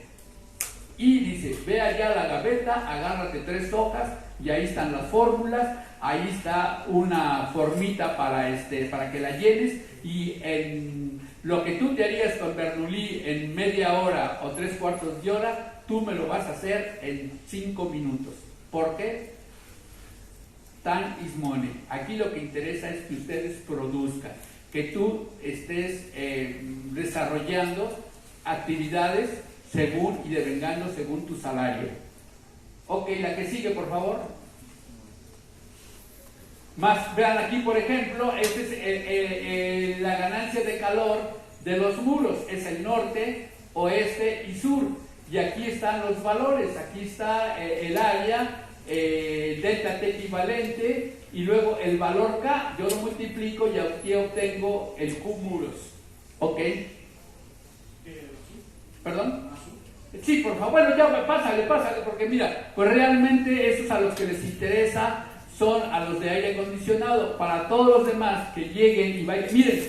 Y dice, ve allá a la gaveta, agárrate 3 hojas y ahí están las fórmulas, ahí está una formita para que la llenes, y en lo que tú te harías con Bernoulli en media hora o 3/4 de hora, tú me lo vas a hacer en 5 minutos. ¿Por qué? Time is money. Aquí lo que interesa es que ustedes produzcan, que tú estés desarrollando actividades según y devengando según tu salario. Ok, la que sigue, por favor. Más, vean aquí, por ejemplo, es la ganancia de calor de los muros. Es el norte, oeste y sur. Y aquí están los valores. Aquí está el área, delta T equivalente, y luego el valor K. Yo lo multiplico y aquí obtengo el Q muros. ¿Ok? ¿Perdón? Sí, por favor, bueno, ya pásale, porque mira, pues realmente esos a los que les interesa son a los de aire acondicionado. Para todos los demás que lleguen y vayan, miren,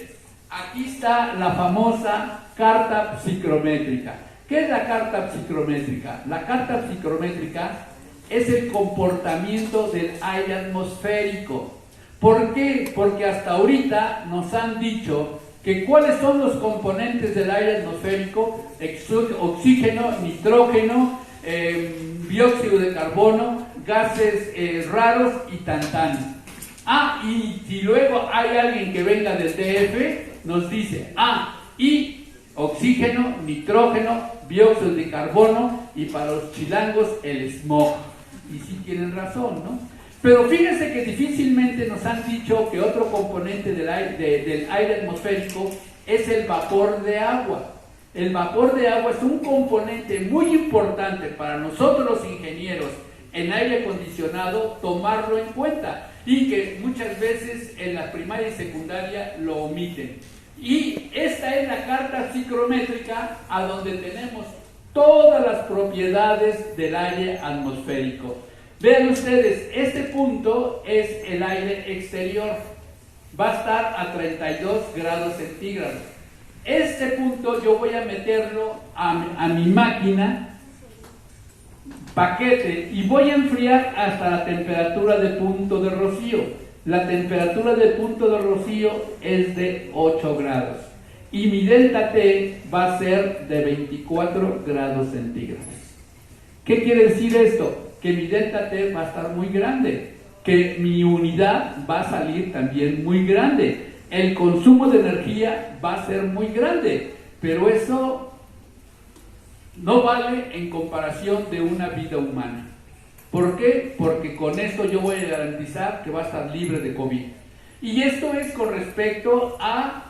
aquí está la famosa carta psicométrica. ¿Qué es la carta psicométrica? La carta psicométrica es el comportamiento del aire atmosférico. ¿Por qué? Porque hasta ahorita nos han dicho que cuáles son los componentes del aire atmosférico: oxígeno, nitrógeno, dióxido de carbono, gases raros y tantán. Y si luego hay alguien que venga del DF, nos dice, y oxígeno, nitrógeno, dióxido de carbono, y para los chilangos el smog. Y sí tienen razón, ¿no? Pero fíjense que difícilmente nos han dicho que otro componente del aire atmosférico es el vapor de agua. El vapor de agua es un componente muy importante para nosotros los ingenieros en aire acondicionado tomarlo en cuenta, y que muchas veces en la primaria y secundaria lo omiten. Y esta es la carta psicométrica a donde tenemos todas las propiedades del aire atmosférico. Vean ustedes, este punto es el aire exterior, va a estar a 32 grados centígrados. Este punto yo voy a meterlo a mi máquina, paquete, y voy a enfriar hasta la temperatura de punto de rocío. La temperatura de punto de rocío es de 8 grados y mi delta T va a ser de 24 grados centígrados. ¿Qué quiere decir esto? Que mi delta T va a estar muy grande, que mi unidad va a salir también muy grande, el consumo de energía va a ser muy grande, pero eso no vale en comparación de una vida humana. ¿Por qué? Porque con esto yo voy a garantizar que va a estar libre de COVID. Y esto es con respecto a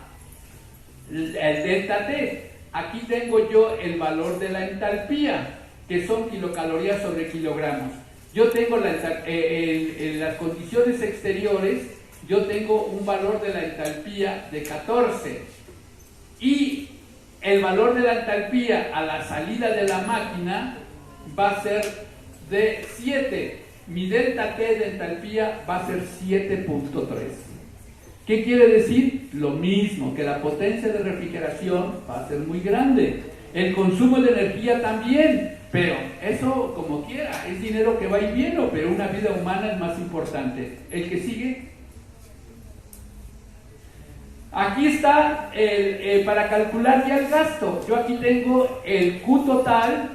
el delta T. Aquí tengo yo el valor de la entalpía, que son kilocalorías sobre kilogramos. Yo tengo las condiciones exteriores yo tengo un valor de la entalpía de 14 y el valor de la entalpía a la salida de la máquina va a ser de 7. Mi delta T de entalpía va a ser 7.3. ¿Qué quiere decir? Lo mismo, que la potencia de refrigeración va a ser muy grande. El consumo de energía también, pero eso como quiera, es dinero que va y viene, pero una vida humana es más importante. El que sigue. Aquí está para calcular ya el gasto. Yo aquí tengo el Q total,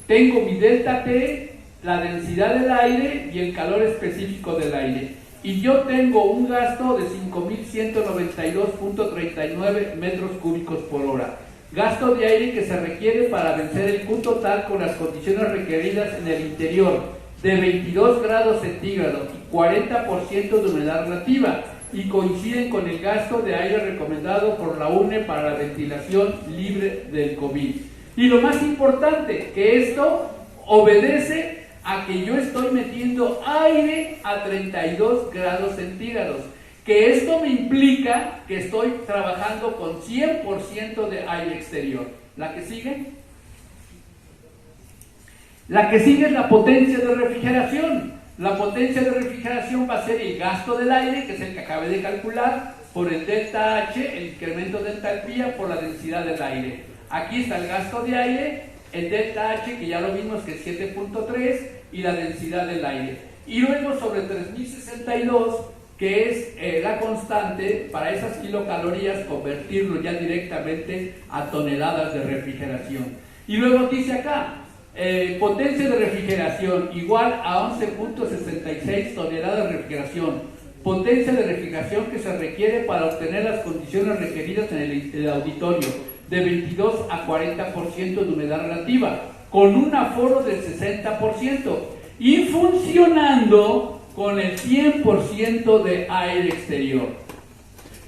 tengo mi delta T, la densidad del aire y el calor específico del aire. Y yo tengo un gasto de 5.192.39 metros cúbicos por hora. Gasto de aire que se requiere para vencer el Q total con las condiciones requeridas en el interior de 22 grados centígrados y 40% de humedad relativa, y coinciden con el gasto de aire recomendado por la UNE para la ventilación libre del COVID. Y lo más importante, que esto obedece a que yo estoy metiendo aire a 32 grados centígrados, que esto me implica que estoy trabajando con 100% de aire exterior. ¿La que sigue? La que sigue es la potencia de refrigeración. La potencia de refrigeración va a ser el gasto del aire, que es el que acabé de calcular, por el delta H, el incremento de entalpía, por la densidad del aire. Aquí está el gasto de aire, el delta H, que ya lo vimos que es 7.3, y la densidad del aire. Y luego sobre 3062, que es la constante, para esas kilocalorías convertirlo ya directamente a toneladas de refrigeración. Y luego dice acá, potencia de refrigeración igual a 11.66 toneladas de refrigeración. Potencia de refrigeración que se requiere para obtener las condiciones requeridas en el auditorio, de 22 a 40% de humedad relativa, con un aforo del 60% y funcionando con el 100% de aire exterior.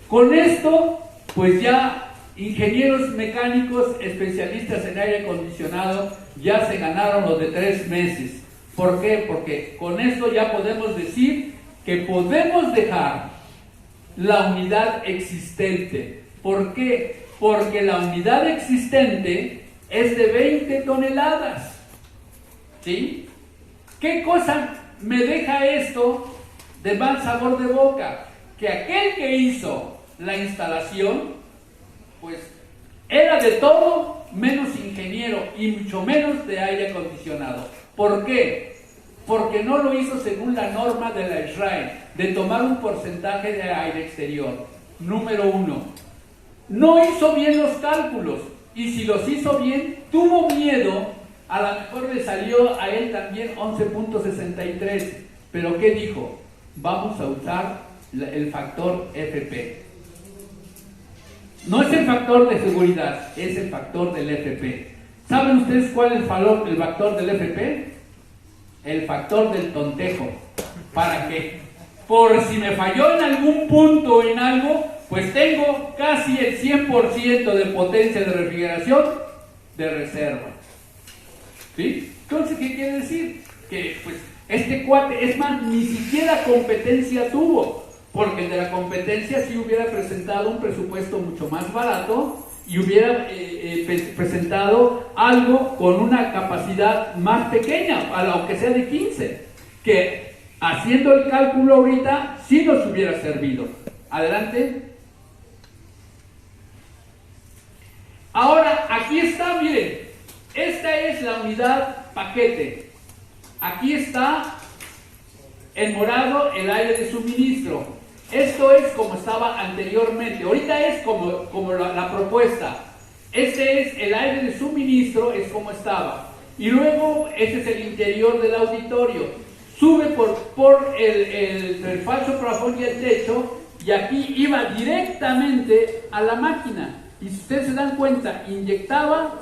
Con esto, pues ya ingenieros mecánicos especialistas en aire acondicionado ya se ganaron los de 3 meses. ¿Por qué? Porque con esto ya podemos decir que podemos dejar la unidad existente. ¿Por qué? Porque la unidad existente es de 20 toneladas. ¿Sí? ¿Qué cosa me deja esto de mal sabor de boca? Que aquel que hizo la instalación, pues era de todo menos ingeniero y mucho menos de aire acondicionado. ¿Por qué? Porque no lo hizo según la norma de la SRAE, de tomar un porcentaje de aire exterior. Número 1. No hizo bien los cálculos, y si los hizo bien, tuvo miedo, a lo mejor le salió a él también 11.63, pero ¿qué dijo? Vamos a usar el factor FP. No es el factor de seguridad, es el factor del FP. ¿Saben ustedes cuál es el factor del FP? El factor del tontejo. ¿Para qué? Por si me falló en algún punto en algo, pues tengo casi el 100% de potencia de refrigeración de reserva. ¿Sí? Entonces, ¿qué quiere decir? Que pues este cuate, es más, ni siquiera competencia tuvo, porque el de la competencia sí hubiera presentado un presupuesto mucho más barato y hubiera presentado algo con una capacidad más pequeña, aunque sea de 15, que haciendo el cálculo ahorita sí nos hubiera servido. Adelante. Ahora, aquí está, miren, esta es la unidad paquete. Aquí está en morado el aire de suministro. Esto es como estaba anteriormente. Ahorita es como la propuesta. Este es el aire de suministro, es como estaba. Y luego, este es el interior del auditorio. Sube por el falso plafón y el techo, y aquí iba directamente a la máquina. Y si ustedes se dan cuenta, inyectaba,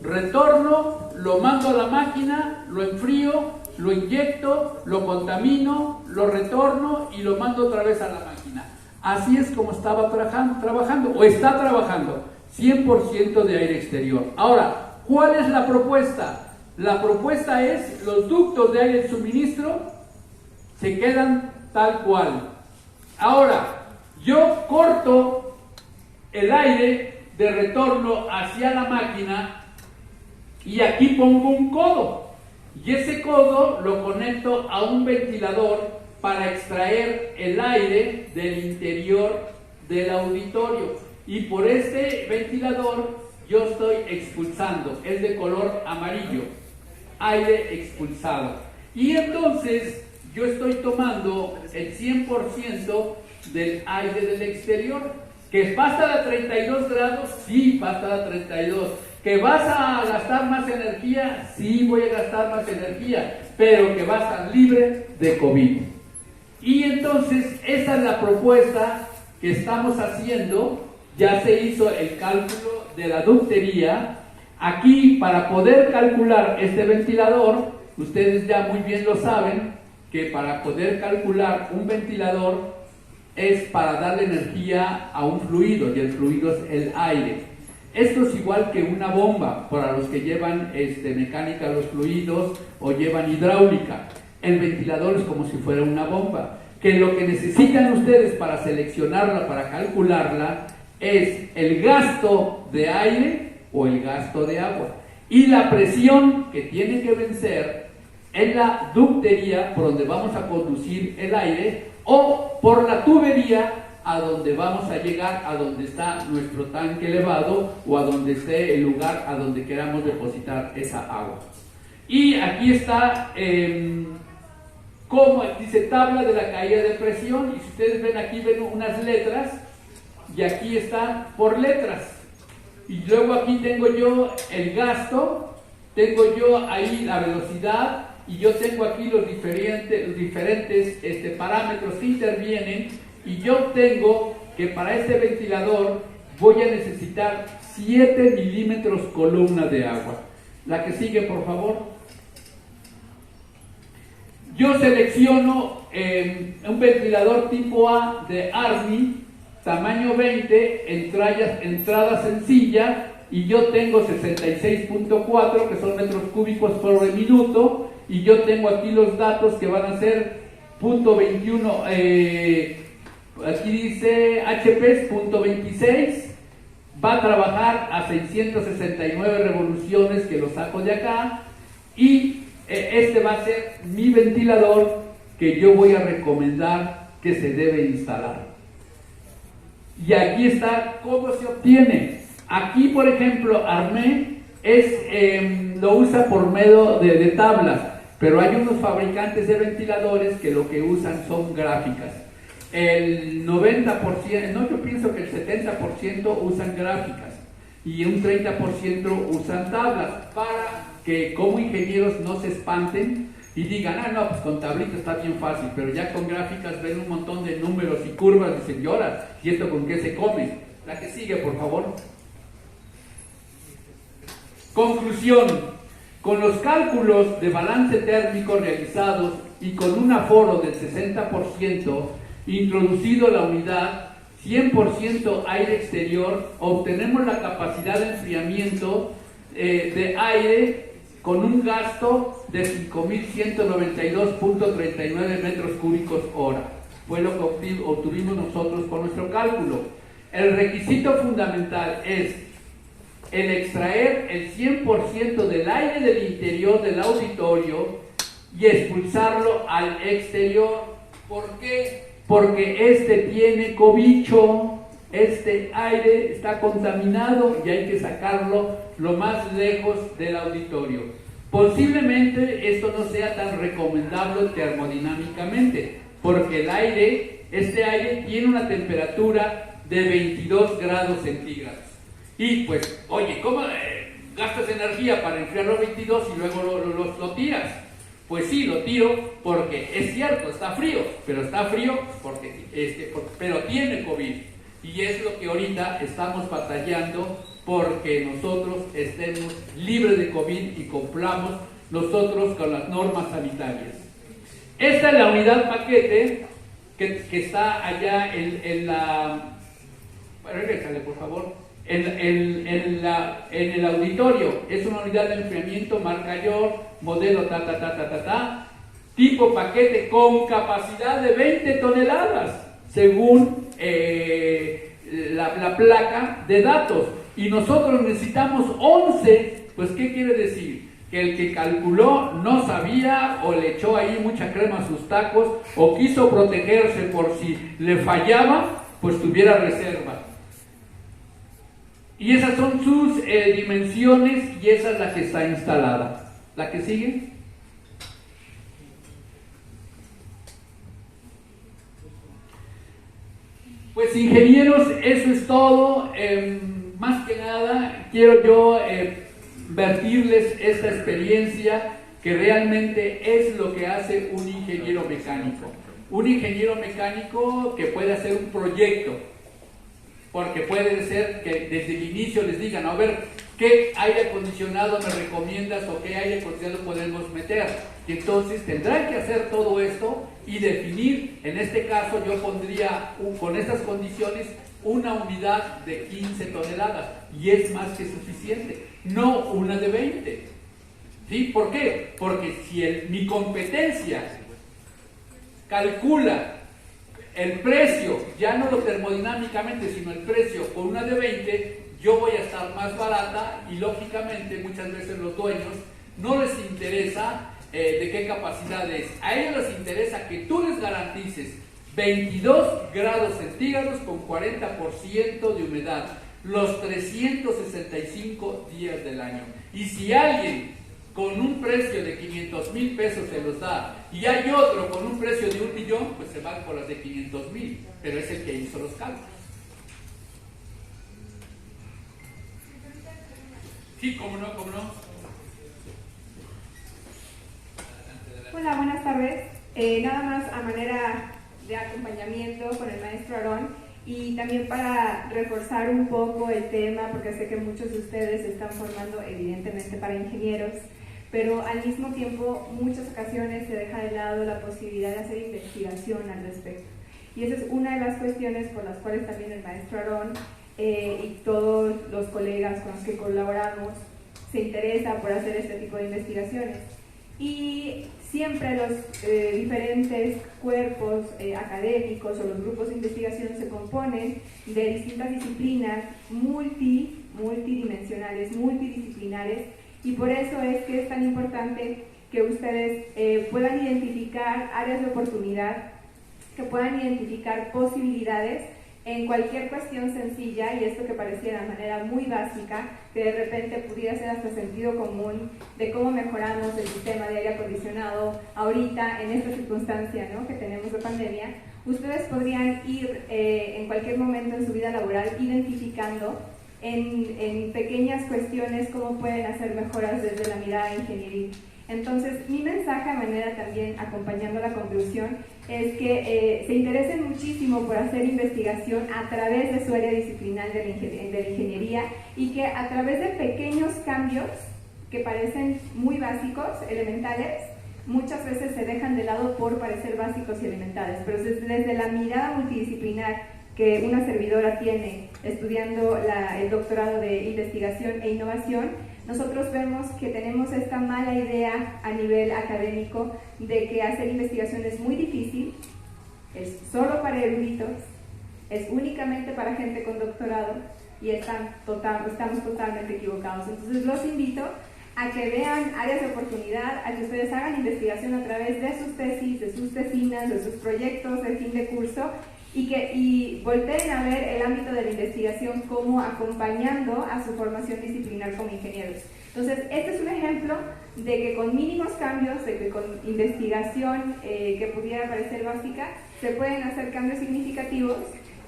retorno, lo mando a la máquina, lo enfrío, lo inyecto, lo contamino, lo retorno y lo mando otra vez a la máquina. Así es como estaba trabajando, o está trabajando, 100% de aire exterior. Ahora, ¿cuál es la propuesta? La propuesta es, los ductos de aire de suministro se quedan tal cual. Ahora, yo corto el aire de retorno hacia la máquina y aquí pongo un codo. Y ese codo lo conecto a un ventilador para extraer el aire del interior del auditorio. Y por este ventilador yo estoy expulsando, es de color amarillo, aire expulsado. Y entonces yo estoy tomando el 100% del aire del exterior. ¿Que va a estar a 32 grados? Sí, va a estar a 32. ¿Que vas a gastar más energía? Sí, voy a gastar más energía, pero que va a estar libre de COVID. Y entonces esa es la propuesta que estamos haciendo. Ya se hizo el cálculo de la ductería. Aquí, para poder calcular este ventilador, ustedes ya muy bien lo saben, que para poder calcular un ventilador es para darle energía a un fluido, y el fluido es el aire. Esto es igual que una bomba, para los que llevan mecánica de los fluidos o llevan hidráulica. El ventilador es como si fuera una bomba, que lo que necesitan ustedes para seleccionarla, para calcularla, es el gasto de aire o el gasto de agua. Y la presión que tiene que vencer es la ductería por donde vamos a conducir el aire, o por la tubería a donde vamos a llegar, a donde está nuestro tanque elevado o a donde esté el lugar a donde queramos depositar esa agua. Y aquí está, como dice, tabla de la caída de presión, y si ustedes ven aquí, ven unas letras, y aquí están por letras. Y luego aquí tengo yo el gasto, tengo yo ahí la velocidad, y yo tengo aquí los diferentes parámetros que intervienen, y yo tengo que para este ventilador voy a necesitar 7 milímetros columna de agua. La que sigue, por favor. Yo selecciono un ventilador tipo A de Army, tamaño 20, entrada sencilla, y yo tengo 66.4, que son metros cúbicos por minuto, y yo tengo aquí los datos que van a ser .21, aquí dice HP es .26, va a trabajar a 669 revoluciones, que lo saco de acá, y este va a ser mi ventilador que yo voy a recomendar que se debe instalar. Y aquí está cómo se obtiene. Aquí, por ejemplo, Armé lo usa por medio de tablas, pero hay unos fabricantes de ventiladores que lo que usan son gráficas. El 90%, no, yo pienso que el 70% usan gráficas y un 30% usan tablas, para que como ingenieros no se espanten y digan, ah, no, pues con tablita está bien fácil, pero ya con gráficas ven un montón de números y curvas, dicen, lloras, ¿y esto con qué se come? La que sigue, por favor. Conclusión. Con los cálculos de balance térmico realizados y con un aforo del 60%, introducido la unidad 100% aire exterior, obtenemos la capacidad de enfriamiento de aire con un gasto de 5.192.39 metros cúbicos hora. Fue lo que obtuvimos nosotros con nuestro cálculo. El requisito fundamental es el extraer el 100% del aire del interior del auditorio y expulsarlo al exterior. ¿Por qué? Porque este tiene cobicho, este aire está contaminado y hay que sacarlo lo más lejos del auditorio. Posiblemente esto no sea tan recomendable termodinámicamente, porque el aire, este aire tiene una temperatura de 22 grados centígrados. Y pues, oye, ¿cómo gastas energía para enfriarlo a 22 y luego lo tiras? Pues sí, lo tiro porque es cierto, está frío pero tiene COVID. Y es lo que ahorita estamos batallando, porque nosotros estemos libres de COVID y cumplamos nosotros con las normas sanitarias. Esta es la unidad paquete que está allá en la... Regrésale, por favor. En el auditorio. Es una unidad de enfriamiento marca York, modelo tipo paquete, con capacidad de 20 toneladas. según la placa de datos. Y nosotros necesitamos 11, pues ¿qué quiere decir? Que el que calculó no sabía o le echó ahí mucha crema a sus tacos o quiso protegerse por si le fallaba, pues tuviera reserva. Y esas son sus dimensiones y esa es la que está instalada. ¿La que sigue? Pues ingenieros, eso es todo. Más que nada quiero yo vertirles esta experiencia que realmente es lo que hace un ingeniero mecánico. Un ingeniero mecánico que puede hacer un proyecto, porque puede ser que desde el inicio les digan, a ver, ¿qué aire acondicionado me recomiendas o qué aire acondicionado podemos meter? Y entonces tendrán que hacer todo esto y definir, en este caso yo pondría con estas condiciones una unidad de 15 toneladas y es más que suficiente, no una de 20. ¿Sí? ¿Por qué? Porque si mi competencia calcula el precio, ya no lo termodinámicamente, sino el precio por una de 20, yo voy a estar más barata y lógicamente muchas veces los dueños no les interesa de qué capacidad es. A ellos les interesa que tú les garantices 22 grados centígrados con 40% de humedad, los 365 días del año. Y si alguien con un precio de 500,000 pesos se los da y hay otro con un precio de 1,000,000, pues se van por las de 500,000, pero es el que hizo los cálculos. Sí, cómo no, cómo no. Hola, buenas tardes. Nada más a manera de acompañamiento con el maestro Aarón y también para reforzar un poco el tema, porque sé que muchos de ustedes se están formando evidentemente para ingenieros, pero al mismo tiempo muchas ocasiones se deja de lado la posibilidad de hacer investigación al respecto. Y esa es una de las cuestiones por las cuales también el maestro Aarón y todos los colegas con los que colaboramos se interesa por hacer este tipo de investigaciones. Y siempre los diferentes cuerpos académicos o los grupos de investigación se componen de distintas disciplinas multidimensionales, multidisciplinares, y por eso es que es tan importante que ustedes puedan identificar áreas de oportunidad, que puedan identificar posibilidades en cualquier cuestión sencilla, y esto que pareciera de manera muy básica, que de repente pudiera ser hasta sentido común de cómo mejoramos el sistema de aire acondicionado ahorita en esta circunstancia, ¿no?, que tenemos de pandemia. Ustedes podrían ir en cualquier momento en su vida laboral identificando en pequeñas cuestiones cómo pueden hacer mejoras desde la mirada ingenieril. Entonces, mi mensaje, de manera también acompañando la conclusión, es que se interesen muchísimo por hacer investigación a través de su área disciplinar de la ingeniería, y que a través de pequeños cambios que parecen muy básicos, elementales, muchas veces se dejan de lado por parecer básicos y elementales, pero desde la mirada multidisciplinar que una servidora tiene estudiando el doctorado de investigación e innovación, nosotros vemos que tenemos esta mala idea a nivel académico de que hacer investigación es muy difícil, es solo para eruditos, es únicamente para gente con doctorado, y estamos totalmente equivocados. Entonces los invito a que vean áreas de oportunidad, a que ustedes hagan investigación a través de sus tesis, de sus tesinas, de sus proyectos de fin de curso, y volteen a ver el ámbito de la investigación como acompañando a su formación disciplinar como ingenieros. Entonces, este es un ejemplo de que con mínimos cambios, de que con investigación que pudiera parecer básica, se pueden hacer cambios significativos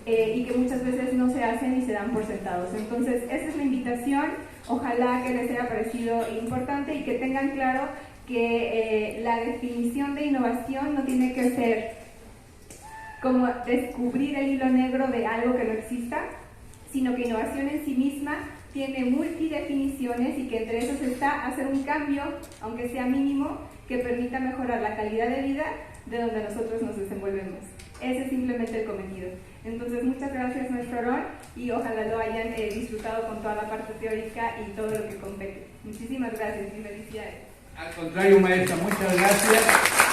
y que muchas veces no se hacen y se dan por sentados. Entonces, esta es la invitación. Ojalá que les haya parecido importante y que tengan claro que la definición de innovación no tiene que ser como descubrir el hilo negro de algo que no exista, sino que innovación en sí misma tiene multidefiniciones, y que entre esas está hacer un cambio, aunque sea mínimo, que permita mejorar la calidad de vida de donde nosotros nos desenvolvemos. Ese es simplemente el cometido. Entonces, muchas gracias, maestro Aarón, y ojalá lo hayan disfrutado con toda la parte teórica y todo lo que compete. Muchísimas gracias y felicidades. Al contrario, maestra, muchas gracias.